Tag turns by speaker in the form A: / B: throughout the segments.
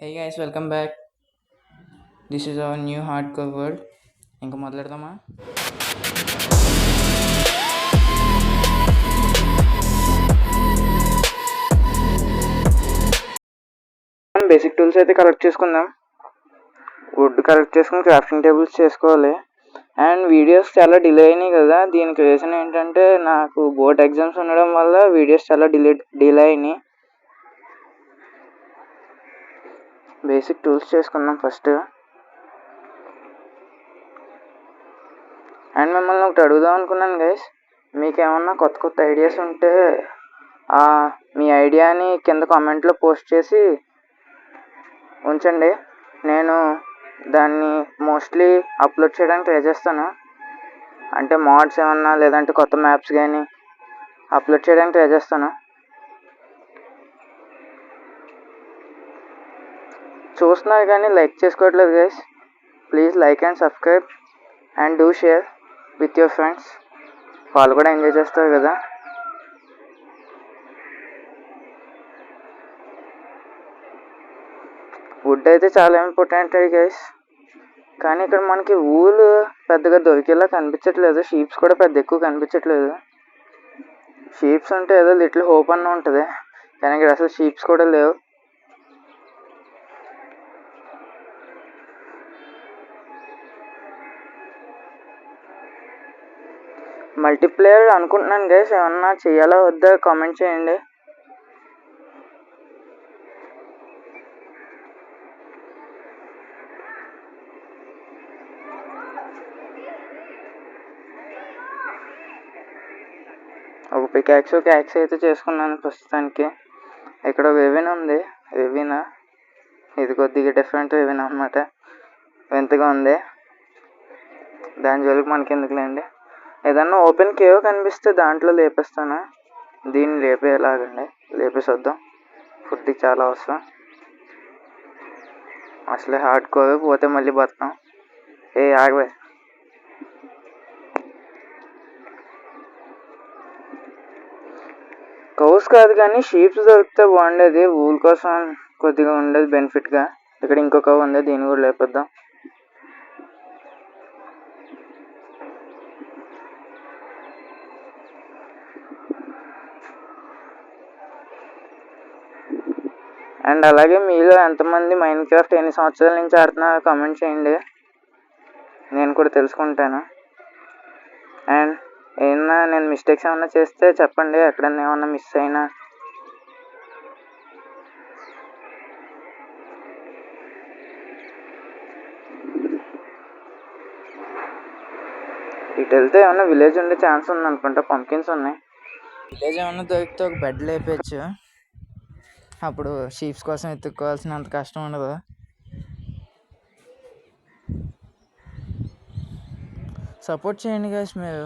A: Hey guys, welcome back. This is our new hardcore word. ఇంకా మొదలెడదామా? Basic tools అయితే collect చేసుకుందాం. Would collect చేసుకుని crafting tables చేసుకోవాలి. And videos చాలా delay అయినాయి కదా, దీనికి రీజన్ ఏంటంటే నాకు బోర్డ్ ఎగ్జామ్స్ ఉండడం వల్ల వీడియోస్ చాలా డిలే అయినాయి. బేసిక్ టూల్స్ చేసుకుందాం ఫస్ట్. అండ్ మిమ్మల్ని ఒకటి అడుగుదాం అనుకున్నాను గైస్, మీకు ఏమన్నా కొత్త కొత్త ఐడియాస్ ఉంటే మీ ఐడియాని కింద కామెంట్లో పోస్ట్ చేసి ఉంచండి. నేను దాన్ని మోస్ట్లీ అప్లోడ్ చేయడానికి ట్రై చేస్తాను. అంటే మోడ్స్ ఏమన్నా లేదంటే కొత్త మ్యాప్స్ కానీ అప్లోడ్ చేయడానికి ట్రై చేస్తాను. చూస్తున్నారు కానీ లైక్ చేసుకోవట్లేదు guys. Please like and subscribe and do share with your friends. వాళ్ళు కూడా ఎంజాయ్ చేస్తారు కదా. వుడ్ అయితే చాలా ఇంపార్టెంట్ గైస్, కానీ ఇక్కడ మనకి ఊలు పెద్దగా దొరికేలా కనిపించట్లేదు. షీప్స్ కూడా పెద్ద ఎక్కువ కనిపించట్లేదు. షీప్స్ ఉంటే ఏదో లిటిల్ హోప్ అన్న ఉంటుంది, కానీ ఇక్కడ అసలు షీప్స్ కూడా లేవు. మల్టీప్లేయర్ అనుకుంటున్నాను గైస్, ఏమన్నా చేయాలా వద్దా కామెంట్ చేయండి. ఒక పికాక్స్ క్యాక్స్ అయితే చేసుకున్నాను ప్రస్తుతానికి. ఇక్కడ వెవిన్ ఉంది. వెవినా ఇది కొద్దిగా డిఫరెంట్ వెవిన్ అనమాట, వింతగా ఉంది. దాని జోలికి మనకి ఎందుకులేండి. ఏదన్నా ఓపెన్ కేవ్ కనిపిస్తే దాంట్లో లేపేస్తాను. దీన్ని లేపేలాగండి, లేపేసొద్దాం. ఫుడ్కి చాలా అవసరం. అసలే హార్డ్ కోర్ పోతే మళ్ళీ బతాం. ఆగవే. కౌస్ కాదు కానీ షీప్స్ దొరికితే బాగుండేది. ఊల్ కోసం కొద్దిగా ఉండేది బెనిఫిట్గా. ఇక్కడ ఇంకో కవ్ ఉంది, దీన్ని కూడా లేపేద్దాం. అండ్ అలాగే మీలో ఎంతమంది మైండ్ క్రాఫ్ట్ ఎన్ని సంవత్సరాల నుంచి ఆడుతున్నారో కామెంట్ చేయండి, నేను కూడా తెలుసుకుంటాను. అండ్ ఏమన్నా నేను మిస్టేక్స్ ఏమన్నా చేస్తే చెప్పండి, ఎక్కడన్నా ఏమన్నా మిస్ అయినా. ఇటు వెళ్తే ఏమన్నా విలేజ్ ఉండే ఛాన్స్ ఉంది అనుకుంటా. పంకిన్స్ ఉన్నాయి. విలేజ్ ఏమన్నా దొరికితే ఒక బెడ్ లేపచ్చు, అప్పుడు షీప్స్ కోసం ఎత్తుక్కోవాల్సినంత కష్టం ఉండదు. సపోర్ట్ చేయండి గైస్. మీరు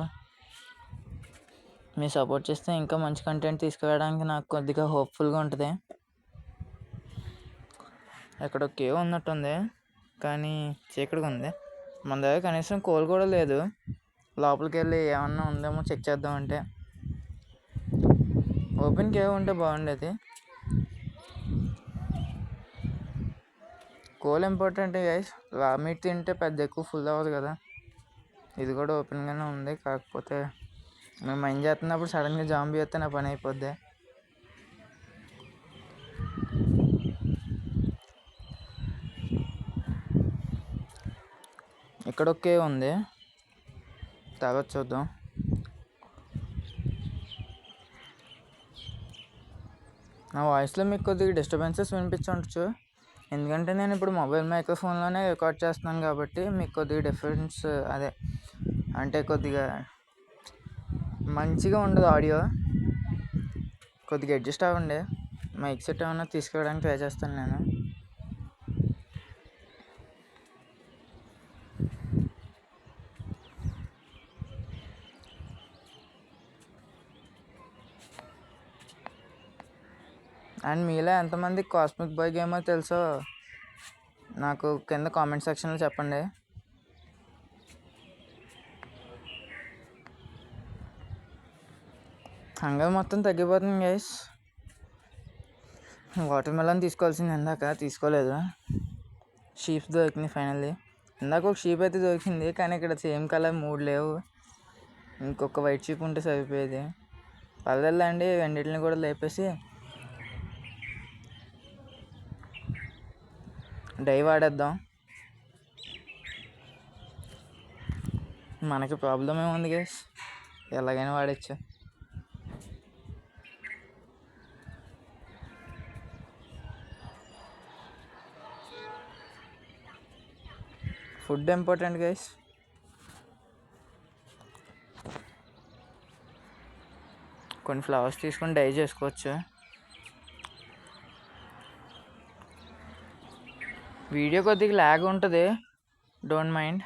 A: సపోర్ట్ చేస్తే ఇంకా మంచి కంటెంట్ తీసుకురావడానికి నాకు కొద్దిగా హోప్ఫుల్గా ఉంటుంది. ఎక్కడ కేవ్ ఉన్నట్టుంది కానీ చీకటిగా ఉంది. మన దగ్గర కనీసం కోల్ కూడా లేదు. లోపలికి వెళ్ళి ఏమన్నా ఉందేమో చెక్ చేద్దామంటే. ఓపెన్ కేవ్ ఉంటే బాగుండేది. Coal important guys. రా మీట్ తింటే పెద్ద ఎక్కువ ఫుల్ అవ్వదు కదా. ఇది కూడా ఓపెన్గానే ఉంది, కాకపోతే మేము మైండ్ చేస్తున్నప్పుడు సడన్గా జాంబీ వస్తే నా పని అయిపోద్ది. ఇక్కడ ఒకే ఉంది, తర్వాత చూద్దాం. నా వాయిస్లో మీకు కొద్దిగా డిస్టర్బెన్సెస్ వినిపించవచ్చు, ఎందుకంటే నేను ఇప్పుడు మొబైల్ మైక్రోఫోన్లోనే రికార్డ్ చేస్తున్నాను కాబట్టి మీకు కొద్దిగా డిఫరెన్స్ అంటే కొద్దిగా మంచిగా ఉండదు ఆడియో. కొద్దిగా అడ్జస్ట్ అవ్వండి. మైక్ సెట్ ఏమన్నా తీసుకురావడానికి ట్రై చేస్తాను నేను. అండ్ మీలో ఎంతమంది కాస్మిక్ బాయ్ గేమర్ తెలుసో నాకు కింద కామెంట్ సెక్షన్లో చెప్పండి. హంగర్ మొత్తం తగ్గిపోతుంది గైస్. వాటర్ మెలన్ తీసుకోవాల్సింది ఇందాక తీసుకోలేదు. షీప్స్ దొరికింది ఫైనల్లీ. ఇందాక ఒక షీప్ అయితే దొరికింది, కానీ ఇక్కడ సేమ్ కలర్ 3 లేవు. ఇంకొక వైట్ షీప్ ఉంటే సరిపోయేది. పర్లేదులేండి, రెండింటిని కూడా లేపేసి డై వాడేద్దాం. మనకి ప్రాబ్లం ఏముంది గైస్, ఎలాగైనా వాడచ్చు. Food important guys. కొన్ని ఫ్లవర్స్ తీసుకొని డై చేసుకోవచ్చు. వీడియో కొద్దిగా ల్యాగ్ ఉంటుంది, డోంట్ మైండ్.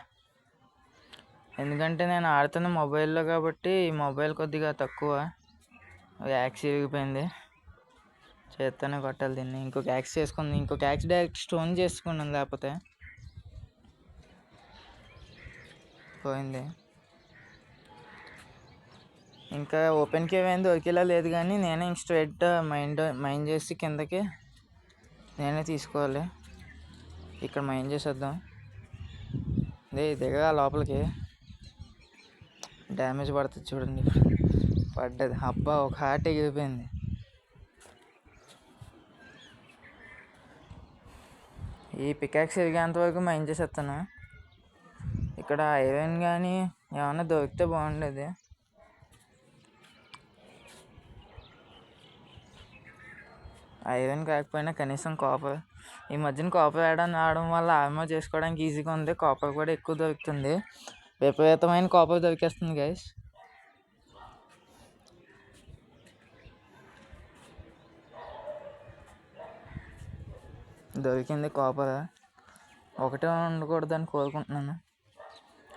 A: ఎందుకంటే నేను ఆడుతున్న మొబైల్లో కాబట్టి ఈ మొబైల్ కొద్దిగా తక్కువ. యాక్స్ విరిగిపోయింది, చేత్తోనే కొట్టాలి దీన్ని. ఇంకొక యాక్స్ చేసుకుంది, ఇంకొక యాక్స్ డైరెక్ట్ స్టోన్ చేసుకున్నాను, లేకపోతే పోయింది. ఇంకా ఓపెన్ కేవ్ ఏం దొరికేలా లేదు, కానీ నేనే ఇంక స్ట్రైట్ మైండ్ చేసి కిందకి నేనే తీసుకోవాలి. ఇక్కడ మైండ్ చేసేద్దాం. దిగగా లోపలికి డ్యామేజ్ పడుతుంది చూడండి. పడ్డది, అబ్బా ఒక హార్ట్ ఎగిరిపోయింది. ఈ పికాక్స్ ఎరిగేంత వరకు మైండ్ చేసేస్తాను. ఇక్కడ ఐరన్ కానీ ఏమన్నా దొరికితే బాగుండేది. ఐరన్ కాకపోయినా కనీసం కాపర్. ఈ మధ్యన కాపర్ ఆడడం వల్ల ఆర్మర్ చేసుకోవడానికి ఈజీగా ఉంది. కాపర్ కూడా ఎక్కువ దొరుకుతుంది, విపరీతమైన కాపర్ దొరికేస్తుంది గైస్. దొరికింది కాపర్. ఒకటే ఉండకూడదని కోరుకుంటున్నాను,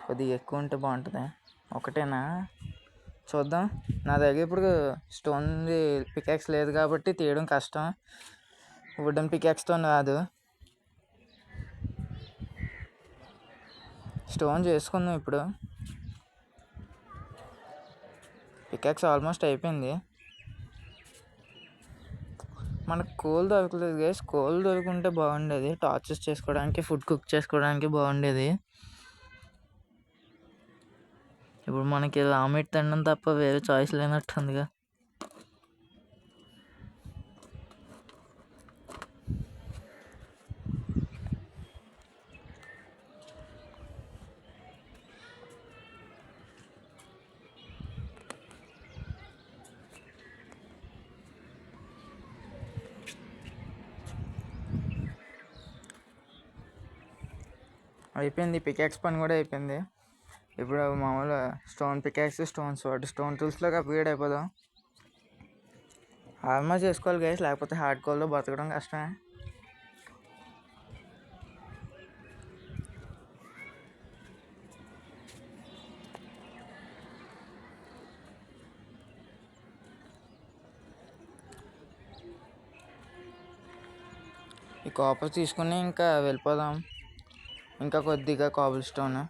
A: కొద్దిగా ఎక్కువ ఉంటే బాగుంటుంది. ఒకటేనా చూద్దాం. నా దగ్గర ఇప్పుడు స్టోన్ది పికాక్స్ లేదు కాబట్టి తీయడం కష్టం. వుడెన్ పికాక్స్తో రాదు. స్టోన్ చేసుకుందాం ఇప్పుడు. పికాక్స్ ఆల్మోస్ట్ అయిపోయింది. మనకు కోల్ దొరకలేదు గైస్. కోల్ దొరుకుంటే బాగుండేది, టార్చెస్ చేసుకోవడానికి, ఫుడ్ కుక్ చేసుకోవడానికి బాగుండేది. ఇప్పుడు మనకి రామెట్ తినడం తప్ప వేరే చాయిస్ లేనట్టుందిగా. అయిపోయింది, పికాక్స్ పని కూడా అయిపోయింది. ఇప్పుడు మామూలు stone pickaxe, stone sword, stone టూల్స్లోకి అప్గ్రేడ్ అయిపోదాం. ఆర్మర్ చేసుకోవాలి గైస్, లేకపోతే హార్డ్ కోర్లో బతకడం కష్టమే. ఈ కాపర్ తీసుకుని ఇంకా వెళ్ళిపోదాం. ఇంకా కొద్దిగా కాబుల్ స్టోన్.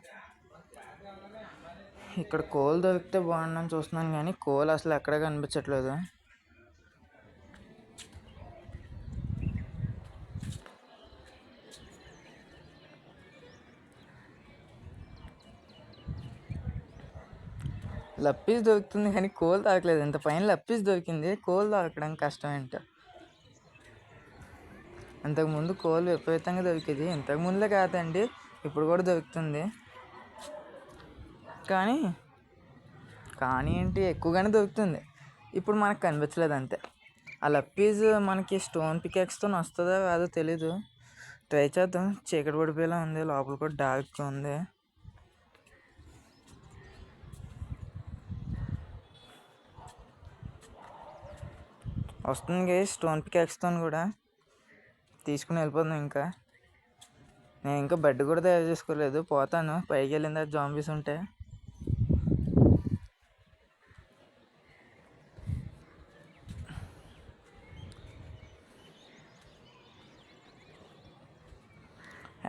A: ఇక్కడ కోల్ దొరికితే బాగుండని చూస్తున్నాను, కానీ కోల్ అసలు ఎక్కడ కనిపించట్లేదు. లప్పీస్ దొరుకుతుంది కానీ కోల్ దొరకలేదు. ఇంత పైన లప్పీస్ దొరికింది, కోల్ దొరకడం కష్టం ఏంటో. ఇంతకుముందు కోల్ విపరీతంగా దొరికేది. ఇంతకుముందే కాదండి, ఇప్పుడు కూడా దొరుకుతుంది. కానీ ఏంటి, ఎక్కువగానే దొరుకుతుంది. ఇప్పుడు మనకు కనిపించలేదు అంతే. ఆ లప్పీస్ మనకి స్టోన్ పికాక్స్తో వస్తుందో రాదో తెలీదు. ట్రై చేద్దాం. చీకటి పడిపోయేలా ఉంది, లోపల కూడా డార్క్గా ఉంది. వస్తుంది స్టోన్ పికాక్స్తో కూడా. తీసుకుని వెళ్ళిపోతాం. ఇంకా నేను ఇంకా బెడ్ కూడా తయారు చేసుకోలేదు, పోతాను పైకి వెళ్ళిన తర్వాత జాంబీస్ ఉంటే.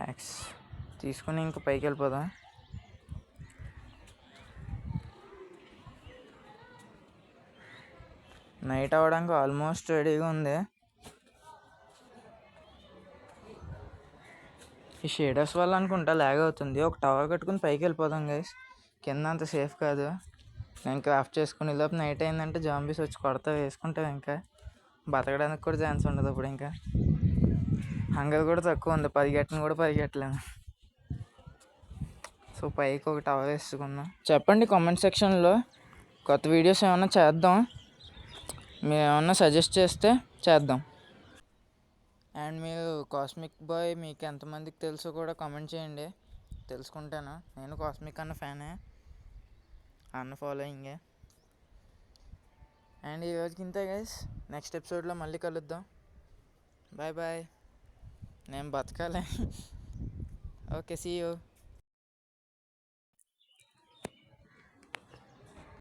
A: యాక్స్ తీసుకుని ఇంకా పైకి వెళ్ళిపోదాం. నైట్ అవ్వడానికి ఆల్మోస్ట్ రెడీగా ఉంది. ఈ షేడర్స్ వల్ల అనుకుంటా ల్యాగ్ అవుతుంది. ఒక టవర్ కట్టుకుని పైకి వెళ్ళిపోదాం గైస్. కింద అంత సేఫ్ కాదు. నేను క్రాఫ్ట్ చేసుకుని లోపు నైట్ అయిందంటే జాంబీస్ వచ్చి కొడతా వేసుకుంటాం. ఇంకా బతకడానికి కూడా ఛాన్స్ ఉండదు అప్పుడు. ఇంకా హంగర్ కూడా తక్కువ ఉంది, పరిగెట్టను కూడా పరిగెట్టలేను. సో పైకి ఒక టవర్ వేసుకున్నాం. చెప్పండి కామెంట్ సెక్షన్లో కొత్త వీడియోస్ ఏమైనా చేద్దాం, మీరు ఏమన్నా సజెస్ట్ చేస్తే చేద్దాం. అండ్ మీరు కాస్మిక్ బాయ్ మీకు ఎంతమందికి తెలుసో కూడా కామెంట్ చేయండి, తెలుసుకుంటాను. నేను కాస్మిక్ అన్న ఫ్యానే, అన్న ఫాలోయింగే. అండ్ ఈరోజుకి ఇంతే గైస్. నెక్స్ట్ ఎపిసోడ్లో మళ్ళీ కలుద్దాం. Bye bye. నేను బతకాలి. Okay, see you.